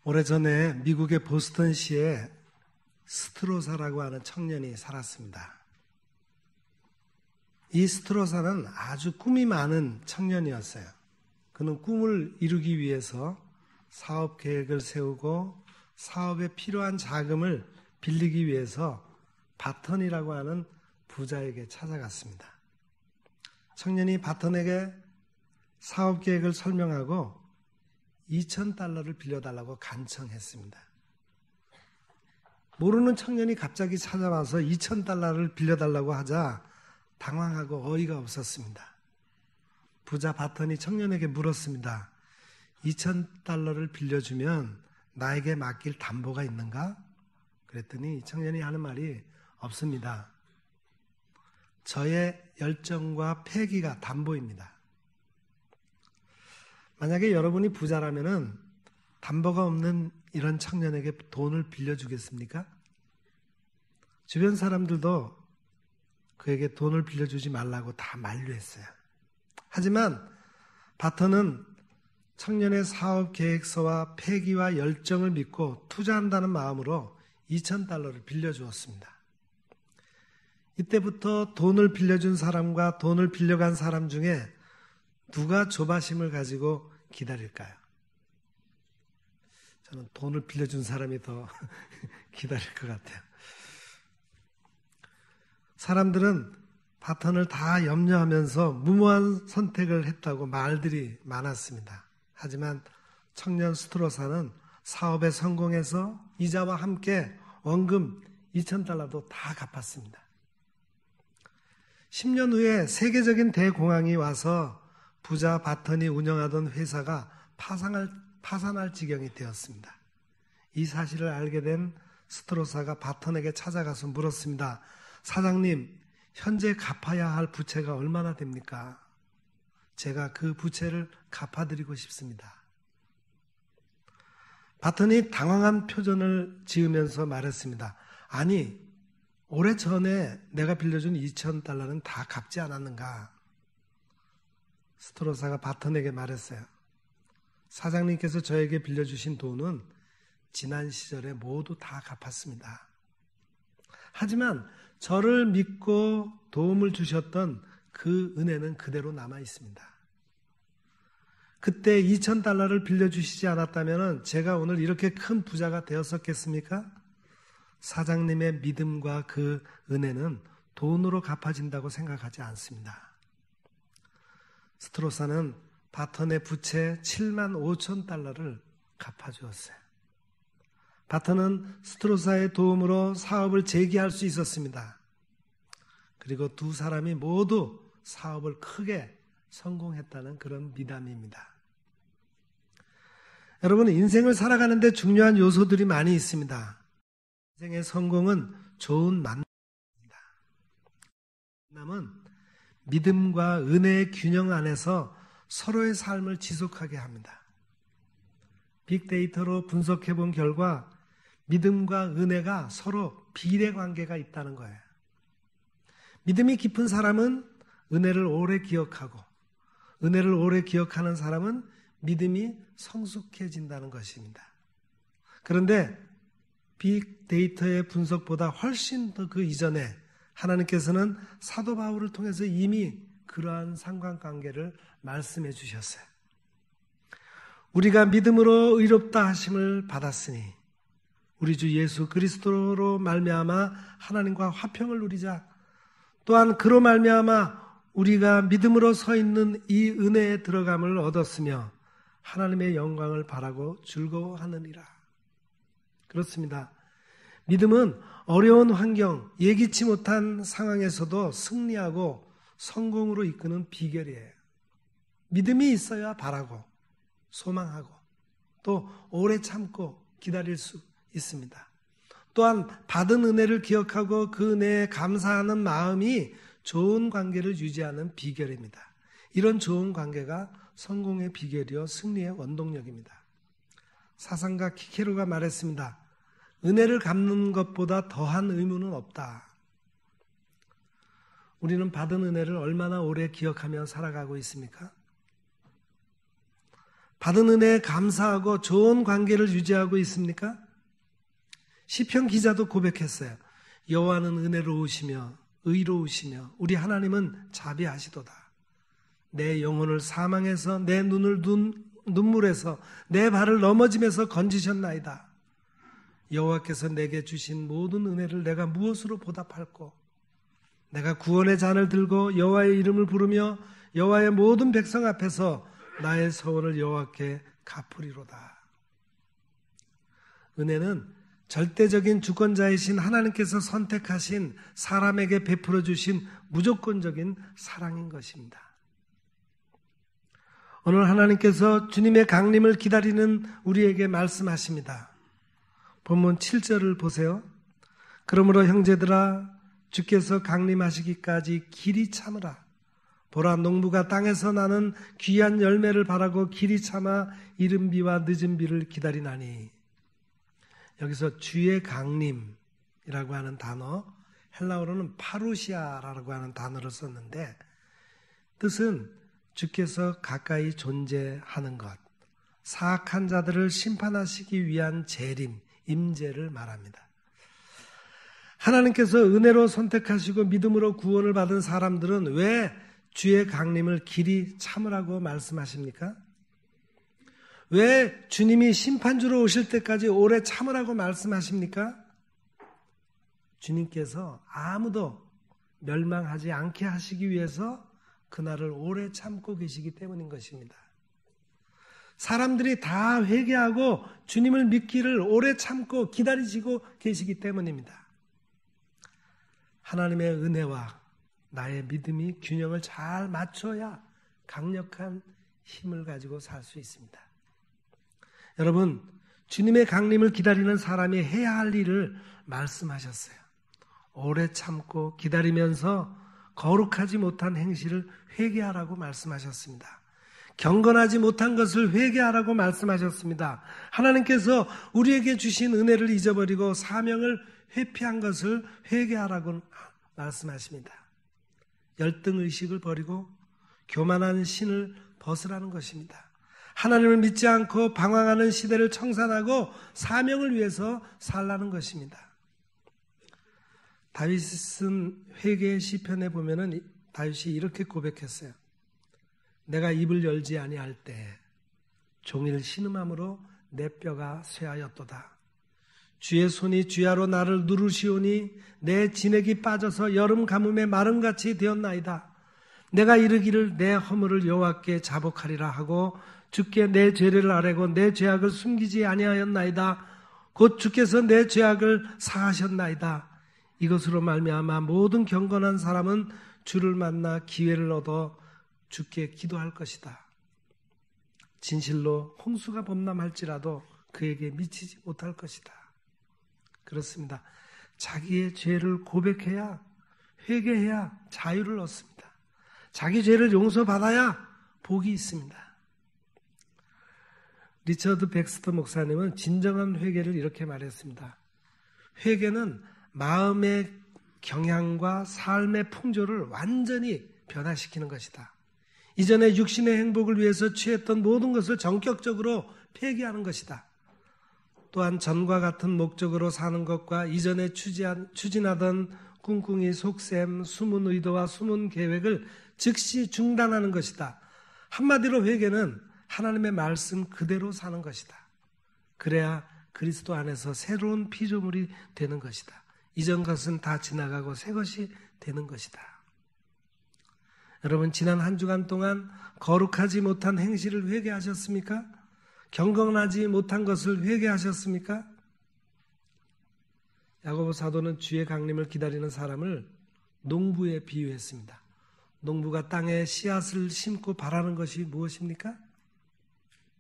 오래전에 미국의 보스턴시에 스트로사라고 하는 청년이 살았습니다. 이 스트로사는 아주 꿈이 많은 청년이었어요. 그는 꿈을 이루기 위해서 사업 계획을 세우고 사업에 필요한 자금을 빌리기 위해서 바턴이라고 하는 부자에게 찾아갔습니다. 청년이 바턴에게 사업 계획을 설명하고 $2,000를 빌려달라고 간청했습니다. 모르는 청년이 갑자기 찾아와서 $2,000를 빌려달라고 하자 당황하고 어이가 없었습니다. 부자 바턴이 청년에게 물었습니다. $2,000를 빌려주면 나에게 맡길 담보가 있는가? 그랬더니 청년이 하는 말이 없습니다. 저의 열정과 패기가 담보입니다. 만약에 여러분이 부자라면은 담보가 없는 이런 청년에게 돈을 빌려주겠습니까? 주변 사람들도 그에게 돈을 빌려주지 말라고 다 만류했어요. 하지만 바턴은 청년의 사업 계획서와 패기와 열정을 믿고 투자한다는 마음으로 $2,000를 빌려주었습니다. 이때부터 돈을 빌려준 사람과 돈을 빌려간 사람 중에 누가 조바심을 가지고 기다릴까요? 저는 돈을 빌려준 사람이 더 기다릴 것 같아요. 사람들은 바턴을 다 염려하면서 무모한 선택을 했다고 말들이 많았습니다. 하지만 청년 스트로사는 사업에 성공해서 이자와 함께 원금 $2,000도 다 갚았습니다. 10년 후에 세계적인 대공황이 와서 부자 바턴이 운영하던 회사가 파산할 지경이 되었습니다. 이 사실을 알게 된 스트로사가 바턴에게 찾아가서 물었습니다. 사장님, 현재 갚아야 할 부채가 얼마나 됩니까? 제가 그 부채를 갚아드리고 싶습니다. 바턴이 당황한 표정을 지으면서 말했습니다. 아니, 오래전에 내가 빌려준 $2,000는 다 갚지 않았는가? 스트로사가 바턴에게 말했어요. 사장님께서 저에게 빌려주신 돈은 지난 시절에 모두 다 갚았습니다. 하지만 저를 믿고 도움을 주셨던 그 은혜는 그대로 남아 있습니다. 그때 $2,000를 빌려주시지 않았다면 제가 오늘 이렇게 큰 부자가 되었었겠습니까? 사장님의 믿음과 그 은혜는 돈으로 갚아진다고 생각하지 않습니다. 스트로사는 바턴의 부채 $75,000를 갚아주었어요. 바턴은 스트로사의 도움으로 사업을 재기할 수 있었습니다. 그리고 두 사람이 모두 사업을 크게 성공했다는 그런 미담입니다. 여러분, 인생을 살아가는데 중요한 요소들이 많이 있습니다. 인생의 성공은 좋은 만남입니다. 만남은 믿음과 은혜의 균형 안에서 서로의 삶을 지속하게 합니다. 빅데이터로 분석해 본 결과 믿음과 은혜가 서로 비례관계가 있다는 거예요. 믿음이 깊은 사람은 은혜를 오래 기억하고 은혜를 오래 기억하는 사람은 믿음이 성숙해진다는 것입니다. 그런데 빅데이터의 분석보다 훨씬 더 그 이전에 하나님께서는 사도 바울을 통해서 이미 그러한 상관관계를 말씀해 주셨어요. 우리가 믿음으로 의롭다 하심을 받았으니 우리 주 예수 그리스도로 말미암아 하나님과 화평을 누리자. 또한 그로 말미암아 우리가 믿음으로 서 있는 이 은혜에 들어감을 얻었으며 하나님의 영광을 바라고 즐거워하느니라. 그렇습니다. 믿음은 어려운 환경, 예기치 못한 상황에서도 승리하고 성공으로 이끄는 비결이에요. 믿음이 있어야 바라고 소망하고 또 오래 참고 기다릴 수 있습니다. 또한 받은 은혜를 기억하고 그 은혜에 감사하는 마음이 좋은 관계를 유지하는 비결입니다. 이런 좋은 관계가 성공의 비결이요 승리의 원동력입니다. 사상가 키케로가 말했습니다. 은혜를 갚는 것보다 더한 의무는 없다. 우리는 받은 은혜를 얼마나 오래 기억하며 살아가고 있습니까? 받은 은혜에 감사하고 좋은 관계를 유지하고 있습니까? 시편 기자도 고백했어요. 여호와는 은혜로우시며 의로우시며 우리 하나님은 자비하시도다. 내 영혼을 사망에서 내 눈을 눈물에서 내 발을 넘어짐에서 건지셨나이다. 여호와께서 내게 주신 모든 은혜를 내가 무엇으로 보답할꼬? 내가 구원의 잔을 들고 여호와의 이름을 부르며 여호와의 모든 백성 앞에서 나의 서원을 여호와께 갚으리로다. 은혜는 절대적인 주권자이신 하나님께서 선택하신 사람에게 베풀어 주신 무조건적인 사랑인 것입니다. 오늘 하나님께서 주님의 강림을 기다리는 우리에게 말씀하십니다. 본문 7절을 보세요. 그러므로 형제들아 주께서 강림하시기까지 길이 참으라. 보라 농부가 땅에서 나는 귀한 열매를 바라고 길이 참아 이른 비와 늦은 비를 기다리나니. 여기서 주의 강림이라고 하는 단어, 헬라어로는 파루시아라고 하는 단어를 썼는데 뜻은 주께서 가까이 존재하는 것, 사악한 자들을 심판하시기 위한 재림, 임재를 말합니다. 하나님께서 은혜로 선택하시고 믿음으로 구원을 받은 사람들은 왜 주의 강림을 길이 참으라고 말씀하십니까? 왜 주님이 심판주로 오실 때까지 오래 참으라고 말씀하십니까? 주님께서 아무도 멸망하지 않게 하시기 위해서 그날을 오래 참고 계시기 때문인 것입니다. 사람들이 다 회개하고 주님을 믿기를 오래 참고 기다리시고 계시기 때문입니다. 하나님의 은혜와 나의 믿음이 균형을 잘 맞춰야 강력한 힘을 가지고 살 수 있습니다. 여러분, 주님의 강림을 기다리는 사람이 해야 할 일을 말씀하셨어요. 오래 참고 기다리면서 거룩하지 못한 행실을 회개하라고 말씀하셨습니다. 경건하지 못한 것을 회개하라고 말씀하셨습니다. 하나님께서 우리에게 주신 은혜를 잊어버리고 사명을 회피한 것을 회개하라고 말씀하십니다. 열등의식을 버리고 교만한 신을 벗으라는 것입니다. 하나님을 믿지 않고 방황하는 시대를 청산하고 사명을 위해서 살라는 것입니다. 다윗은 회개의 시편에 보면은 다윗이 이렇게 고백했어요. 내가 입을 열지 아니할 때 종일 신음함으로 내 뼈가 쇠하였도다. 주의 손이 주야로 나를 누르시오니 내 진액이 빠져서 여름 가뭄에 마름같이 되었나이다. 내가 이르기를 내 허물을 여호와께 자복하리라 하고 주께 내 죄를 아뢰고 내 죄악을 숨기지 아니하였나이다. 곧 주께서 내 죄악을 사하셨나이다. 이것으로 말미암아 모든 경건한 사람은 주를 만나 기회를 얻어 주께 기도할 것이다. 진실로 홍수가 범람할지라도 그에게 미치지 못할 것이다. 그렇습니다. 자기의 죄를 고백해야, 회개해야 자유를 얻습니다. 자기 죄를 용서받아야 복이 있습니다. 리처드 백스터 목사님은 진정한 회개를 이렇게 말했습니다. 회개는 마음의 경향과 삶의 풍조를 완전히 변화시키는 것이다. 이전에 육신의 행복을 위해서 취했던 모든 것을 전격적으로 폐기하는 것이다. 또한 전과 같은 목적으로 사는 것과 이전에 추진하던 꿍꿍이 속셈, 숨은 의도와 숨은 계획을 즉시 중단하는 것이다. 한마디로 회개는 하나님의 말씀 그대로 사는 것이다. 그래야 그리스도 안에서 새로운 피조물이 되는 것이다. 이전 것은 다 지나가고 새 것이 되는 것이다. 여러분, 지난 한 주간 동안 거룩하지 못한 행실을 회개하셨습니까? 경건하지 못한 것을 회개하셨습니까? 야고보 사도는 주의 강림을 기다리는 사람을 농부에 비유했습니다. 농부가 땅에 씨앗을 심고 바라는 것이 무엇입니까?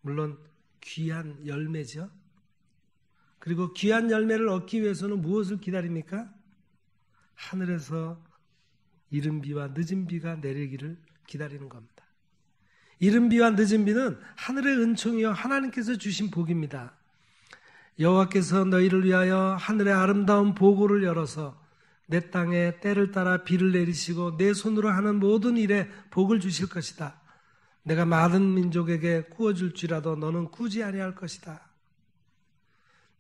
물론 귀한 열매죠. 그리고 귀한 열매를 얻기 위해서는 무엇을 기다립니까? 하늘에서 이른 비와 늦은 비가 내리기를 기다리는 겁니다. 이른 비와 늦은 비는 하늘의 은총이요 하나님께서 주신 복입니다. 여호와께서 너희를 위하여 하늘의 아름다운 보고를 열어서 내 땅에 때를 따라 비를 내리시고 내 손으로 하는 모든 일에 복을 주실 것이다. 내가 많은 민족에게 구워줄지라도 너는 꾸지 아니할 것이다.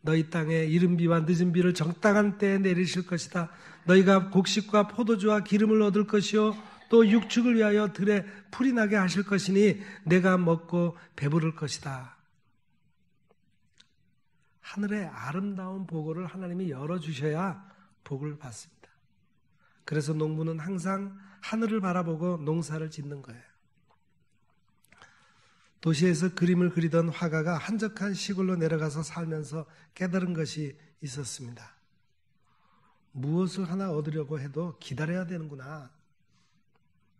너희 땅에 이른 비와 늦은 비를 적당한 때에 내리실 것이다. 너희가 곡식과 포도주와 기름을 얻을 것이요 또 육축을 위하여 들에 풀이 나게 하실 것이니 내가 먹고 배부를 것이다. 하늘의 아름다운 보고를 하나님이 열어주셔야 복을 받습니다. 그래서 농부는 항상 하늘을 바라보고 농사를 짓는 거예요. 도시에서 그림을 그리던 화가가 한적한 시골로 내려가서 살면서 깨달은 것이 있었습니다. 무엇을 하나 얻으려고 해도 기다려야 되는구나.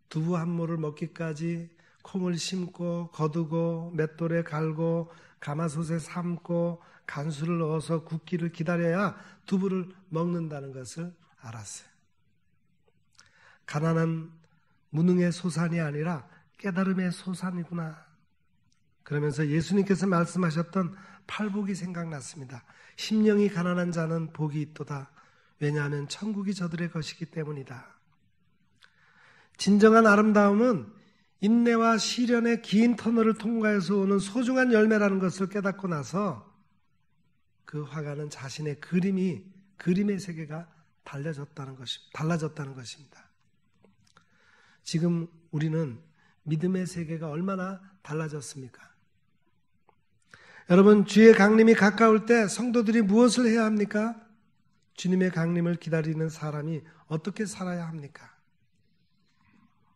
두부 한 모를 먹기까지 콩을 심고 거두고 맷돌에 갈고 가마솥에 삶고 간수를 넣어서 굽기를 기다려야 두부를 먹는다는 것을 알았어요. 가난은 무능의 소산이 아니라 깨달음의 소산이구나. 그러면서 예수님께서 말씀하셨던 팔복이 생각났습니다. 심령이 가난한 자는 복이 있도다. 왜냐하면 천국이 저들의 것이기 때문이다. 진정한 아름다움은 인내와 시련의 긴 터널을 통과해서 오는 소중한 열매라는 것을 깨닫고 나서 그 화가는 자신의 그림의 세계가 달라졌다는 것입니다. 지금 우리는 믿음의 세계가 얼마나 달라졌습니까? 여러분, 주의 강림이 가까울 때 성도들이 무엇을 해야 합니까? 주님의 강림을 기다리는 사람이 어떻게 살아야 합니까?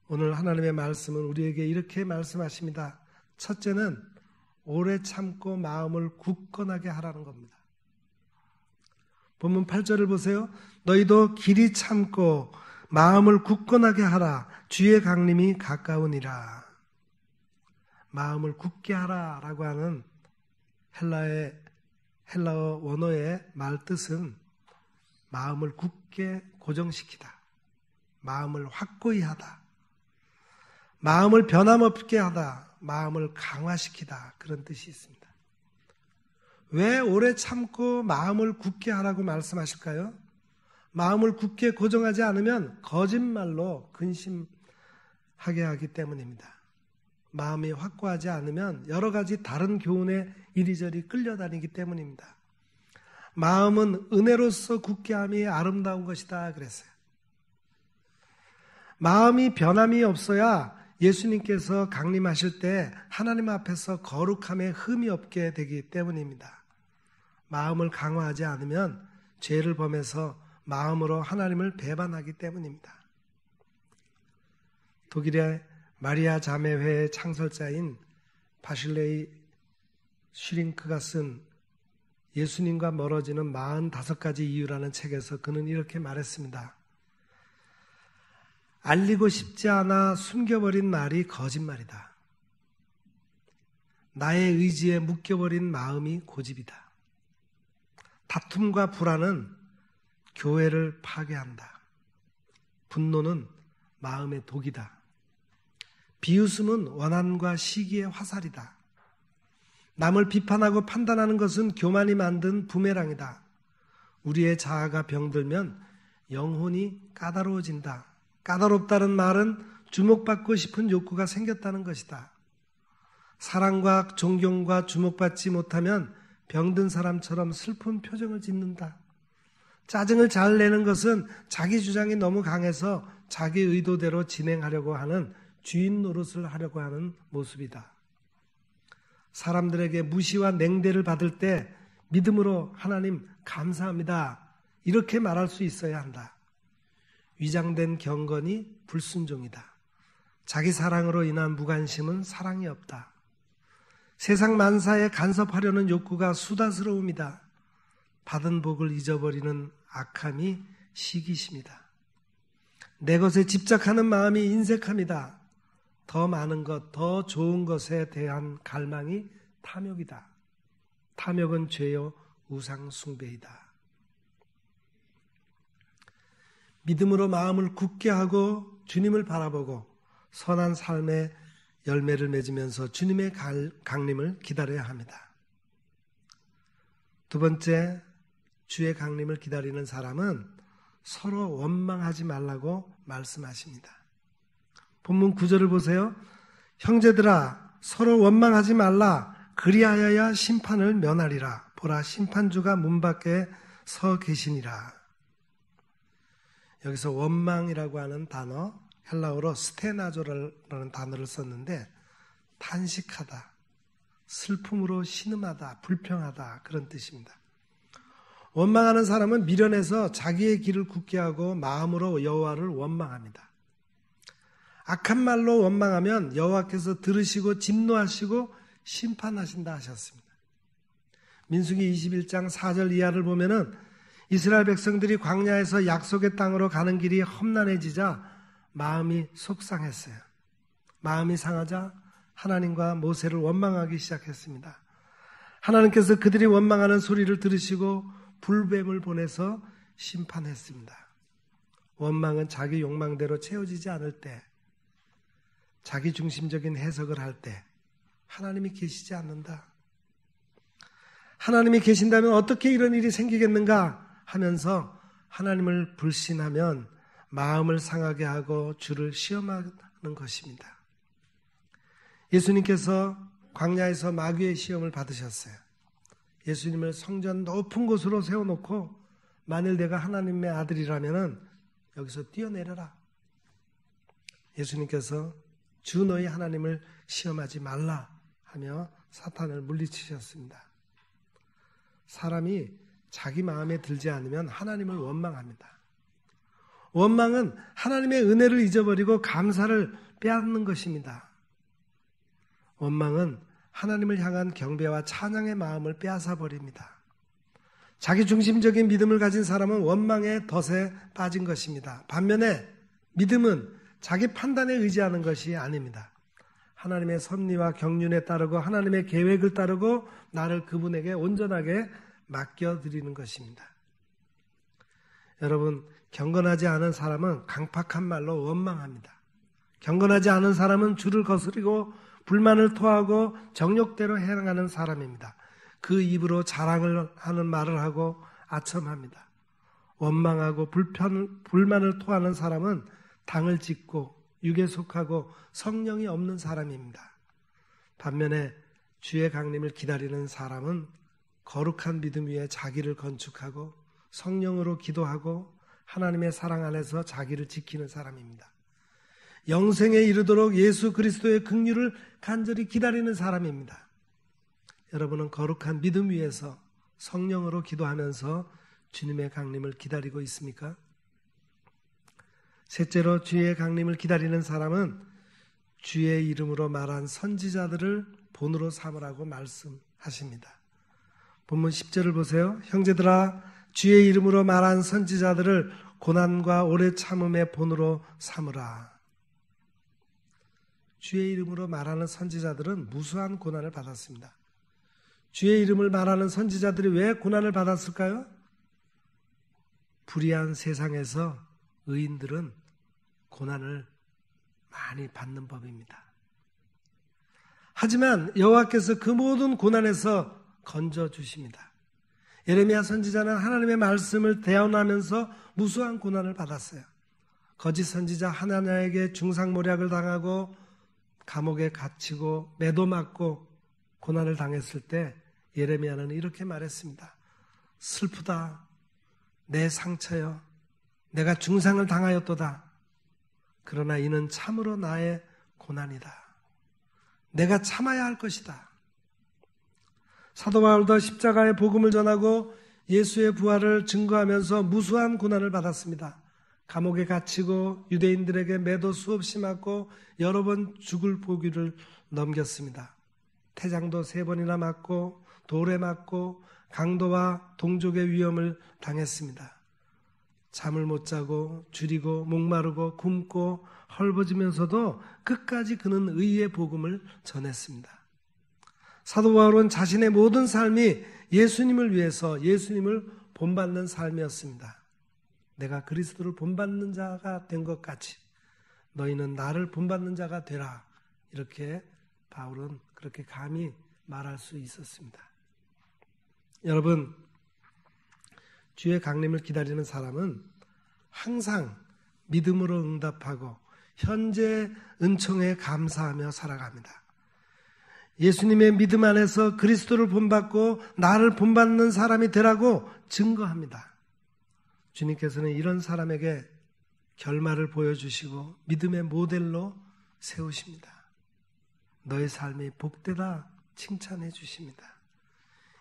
오늘 하나님의 말씀은 우리에게 이렇게 말씀하십니다. 첫째는 오래 참고 마음을 굳건하게 하라는 겁니다. 본문 8절을 보세요. 너희도 길이 참고 마음을 굳건하게 하라. 주의 강림이 가까우니라. 마음을 굳게 하라라고 하는 헬라어 원어의 말 뜻은 마음을 굳게 고정시키다. 마음을 확고히 하다. 마음을 변함없게 하다. 마음을 강화시키다. 그런 뜻이 있습니다. 왜 오래 참고 마음을 굳게 하라고 말씀하실까요? 마음을 굳게 고정하지 않으면 거짓말로 근심하게 하기 때문입니다. 마음이 확고하지 않으면 여러 가지 다른 교훈에 이리저리 끌려다니기 때문입니다. 마음은 은혜로서 굳게 함이 아름다운 것이다 그랬어요. 마음이 변함이 없어야 예수님께서 강림하실 때 하나님 앞에서 거룩함에 흠이 없게 되기 때문입니다. 마음을 강화하지 않으면 죄를 범해서 마음으로 하나님을 배반하기 때문입니다. 독일의 마리아 자매회의 창설자인 바실레이 슈링크가 쓴 예수님과 멀어지는 45가지 이유라는 책에서 그는 이렇게 말했습니다. 알리고 싶지 않아 숨겨버린 말이 거짓말이다. 나의 의지에 묶여버린 마음이 고집이다. 다툼과 불안은 교회를 파괴한다. 분노는 마음의 독이다. 비웃음은 원한과 시기의 화살이다. 남을 비판하고 판단하는 것은 교만이 만든 부메랑이다. 우리의 자아가 병들면 영혼이 까다로워진다. 까다롭다는 말은 주목받고 싶은 욕구가 생겼다는 것이다. 사랑과 존경과 주목받지 못하면 병든 사람처럼 슬픈 표정을 짓는다. 짜증을 잘 내는 것은 자기 주장이 너무 강해서 자기 의도대로 진행하려고 하는 주인 노릇을 하려고 하는 모습이다. 사람들에게 무시와 냉대를 받을 때 믿음으로 하나님 감사합니다. 이렇게 말할 수 있어야 한다. 위장된 경건이 불순종이다. 자기 사랑으로 인한 무관심은 사랑이 없다. 세상 만사에 간섭하려는 욕구가 수다스러움이다. 받은 복을 잊어버리는 악함이 시기심이다. 내 것에 집착하는 마음이 인색함이다. 더 많은 것, 더 좋은 것에 대한 갈망이 탐욕이다. 탐욕은 죄요 우상 숭배이다. 믿음으로 마음을 굳게 하고 주님을 바라보고 선한 삶의 열매를 맺으면서 주님의 강림을 기다려야 합니다. 두 번째, 주의 강림을 기다리는 사람은 서로 원망하지 말라고 말씀하십니다. 본문 9절을 보세요. 형제들아 서로 원망하지 말라. 그리하여야 심판을 면하리라. 보라 심판주가 문 밖에 서 계시니라. 여기서 원망이라고 하는 단어, 헬라어로 스테나조라는 단어를 썼는데 탄식하다, 슬픔으로 신음하다, 불평하다 그런 뜻입니다. 원망하는 사람은 미련해서 자기의 길을 굳게 하고 마음으로 여호와를 원망합니다. 악한 말로 원망하면 여호와께서 들으시고 진노하시고 심판하신다 하셨습니다. 민수기 21장 4절 이하를 보면은 이스라엘 백성들이 광야에서 약속의 땅으로 가는 길이 험난해지자 마음이 속상했어요. 마음이 상하자 하나님과 모세를 원망하기 시작했습니다. 하나님께서 그들이 원망하는 소리를 들으시고 불뱀을 보내서 심판했습니다. 원망은 자기 욕망대로 채워지지 않을 때, 자기 중심적인 해석을 할 때 하나님이 계시지 않는다. 하나님이 계신다면 어떻게 이런 일이 생기겠는가 하면서 하나님을 불신하면 마음을 상하게 하고 주를 시험하는 것입니다. 예수님께서 광야에서 마귀의 시험을 받으셨어요. 예수님을 성전 높은 곳으로 세워놓고 만일 내가 하나님의 아들이라면 여기서 뛰어내려라. 예수님께서 주 너희 하나님을 시험하지 말라 하며 사탄을 물리치셨습니다. 사람이 자기 마음에 들지 않으면 하나님을 원망합니다. 원망은 하나님의 은혜를 잊어버리고 감사를 빼앗는 것입니다. 원망은 하나님을 향한 경배와 찬양의 마음을 빼앗아 버립니다. 자기 중심적인 믿음을 가진 사람은 원망의 덫에 빠진 것입니다. 반면에 믿음은 자기 판단에 의지하는 것이 아닙니다. 하나님의 섭리와 경륜에 따르고 하나님의 계획을 따르고 나를 그분에게 온전하게 맡겨드리는 것입니다. 여러분, 경건하지 않은 사람은 강팍한 말로 원망합니다. 경건하지 않은 사람은 주를 거스리고 불만을 토하고 정욕대로 행하는 사람입니다. 그 입으로 자랑을 하는 말을 하고 아첨합니다. 원망하고 불만을 토하는 사람은 당을 짓고 육에 속하고 성령이 없는 사람입니다. 반면에 주의 강림을 기다리는 사람은 거룩한 믿음 위에 자기를 건축하고 성령으로 기도하고 하나님의 사랑 안에서 자기를 지키는 사람입니다. 영생에 이르도록 예수 그리스도의 긍휼을 간절히 기다리는 사람입니다. 여러분은 거룩한 믿음 위에서 성령으로 기도하면서 주님의 강림을 기다리고 있습니까? 셋째로 주의 강림을 기다리는 사람은 주의 이름으로 말한 선지자들을 본으로 삼으라고 말씀하십니다. 본문 10절을 보세요. 형제들아 주의 이름으로 말한 선지자들을 고난과 오래 참음의 본으로 삼으라. 주의 이름으로 말하는 선지자들은 무수한 고난을 받았습니다. 주의 이름을 말하는 선지자들이 왜 고난을 받았을까요? 불의한 세상에서 의인들은 고난을 많이 받는 법입니다. 하지만 여호와께서 그 모든 고난에서 건져주십니다. 예레미야 선지자는 하나님의 말씀을 대언하면서 무수한 고난을 받았어요. 거짓 선지자 하나냐에게 중상모략을 당하고 감옥에 갇히고 매도 맞고 고난을 당했을 때 예레미야는 이렇게 말했습니다. 슬프다. 내 상처여. 내가 중상을 당하였도다. 그러나 이는 참으로 나의 고난이다. 내가 참아야 할 것이다. 사도 바울도 십자가의 복음을 전하고 예수의 부활을 증거하면서 무수한 고난을 받았습니다. 감옥에 갇히고 유대인들에게 매도 수없이 맞고 여러 번 죽을 보기를 넘겼습니다. 태장도 3번이나 맞고 돌에 맞고 강도와 동족의 위험을 당했습니다. 잠을 못 자고 줄이고 목마르고 굶고 헐벗으면서도 끝까지 그는 의의 복음을 전했습니다. 사도 바울은 자신의 모든 삶이 예수님을 위해서 예수님을 본받는 삶이었습니다. 내가 그리스도를 본받는 자가 된 것 같이 너희는 나를 본받는 자가 되라. 이렇게 바울은 그렇게 감히 말할 수 있었습니다. 여러분, 주의 강림을 기다리는 사람은 항상 믿음으로 응답하고 현재 은총에 감사하며 살아갑니다. 예수님의 믿음 안에서 그리스도를 본받고 나를 본받는 사람이 되라고 증거합니다. 주님께서는 이런 사람에게 결말을 보여주시고 믿음의 모델로 세우십니다. 너의 삶이 복되다 칭찬해 주십니다.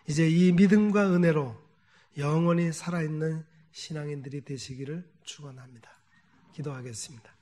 이제 이 믿음과 은혜로 영원히 살아있는 신앙인들이 되시기를 축원합니다. 기도하겠습니다.